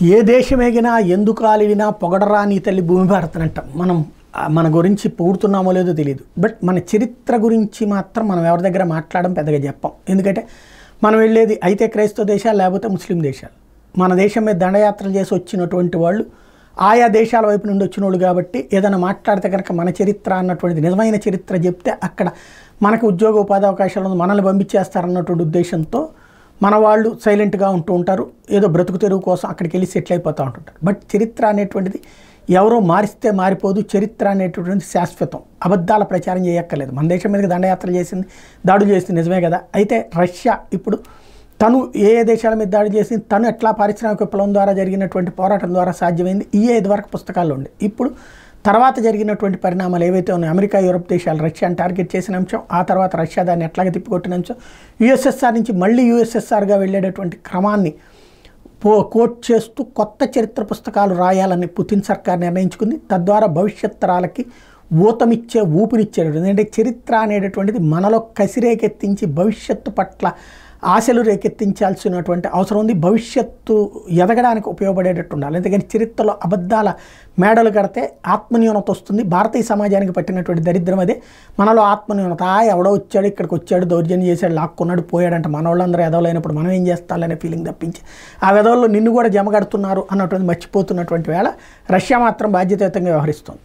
ఏ దేశమేగినా ఎందుకు కాలివినా పొగడరా నీ తల్లి భూమి భారతనంటాం. మనం మన గురించి పొగుడుతున్నామో లేదో తెలియదు, బట్ మన చరిత్ర గురించి మాత్రం మనం ఎవరి దగ్గర మాట్లాడడం పెద్దగా చెప్పాం. ఎందుకంటే మనం వెళ్ళేది అయితే క్రైస్తవ దేశాలు లేకపోతే ముస్లిం దేశాలు. మన దేశం మీద దండయాత్రలు చేసి వచ్చినటువంటి వాళ్ళు ఆయా దేశాల వైపు నుండి వచ్చిన వాళ్ళు కాబట్టి ఏదైనా మాట్లాడితే కనుక మన చరిత్ర అన్నటువంటిది నిజమైన చరిత్ర చెప్తే అక్కడ మనకు ఉద్యోగ ఉపాధి అవకాశాలు మనల్ని పంపించేస్తారన్నటువంటి ఉద్దేశంతో మన వాళ్ళు సైలెంట్గా ఉంటూ ఉంటారు. ఏదో బ్రతుకు తెరువు కోసం అక్కడికి వెళ్ళి సెటిల్ అయిపోతూ ఉంటుంటారు. బట్ చరిత్ర అనేటువంటిది ఎవరో మారిస్తే మారిపోదు. చరిత్ర అనేటువంటిది శాశ్వతం. అబద్ధాల ప్రచారం చేయక్కర్లేదు. మన దేశం మీదకి దండయాత్ర చేసింది, దాడులు చేసింది నిజమే కదా. అయితే రష్యా ఇప్పుడు తను ఏ దేశాల మీద దాడి చేసింది, తను ఎట్లా పారిశ్రామిక విప్లవం ద్వారా జరిగినటువంటి పోరాటం ద్వారా సాధ్యమైంది, ఇదివరకు పుస్తకాల్లో ఉండే. ఇప్పుడు తర్వాత జరిగినటువంటి పరిణామాలు ఏవైతే ఉన్నాయో, అమెరికా యూరప్ దేశాలు రష్యాను టార్గెట్ చేసిన అంశం, ఆ తర్వాత రష్యా దాన్ని ఎట్లాగ తిప్పికొట్టిన అంశం, యుఎస్ఎస్ఆర్ నుంచి మళ్ళీ యుఎస్ఎస్ఆర్గా వెళ్ళేటటువంటి క్రమాన్ని కోట్ చేస్తూ కొత్త చరిత్ర పుస్తకాలు రాయాలని పుతిన్ సర్కార్ నిర్ణయించుకుంది. తద్వారా భవిష్యత్ తరాలకి ఊతమిచ్చే ఊపిరిచ్చేటటువంటి, ఎందుకంటే చరిత్ర అనేటటువంటిది మనలో కసిరేకెత్తించి భవిష్యత్తు పట్ల ఆశలు రేకెత్తించాల్సినటువంటి అవసరం ఉంది. భవిష్యత్తు ఎదగడానికి ఉపయోగపడేటట్టు ఉండాలి. ఎందుకని చరిత్రలో అబద్ధాల మేడలు కడితే ఆత్మన్యూనత వస్తుంది. భారతీయ సమాజానికి పట్టినటువంటి దరిద్రం అదే. మనలో ఆత్మన్యూనత, ఎవడో వచ్చాడు ఇక్కడికి వచ్చాడు దౌర్జన్యం చేశాడు లాక్కున్నాడు పోయాడంటే మన వాళ్ళందరూ ఎదవలైనప్పుడు మనం ఏం చేస్తాలనే ఫీలింగ్ తప్పించి ఆ వెదవుల్లో నిన్ను కూడా జమ కడుతున్నారు అన్నటువంటి మర్చిపోతున్నటువంటి వేళ రష్యా మాత్రం బాధ్యతాయుతంగా వ్యవహరిస్తుంది.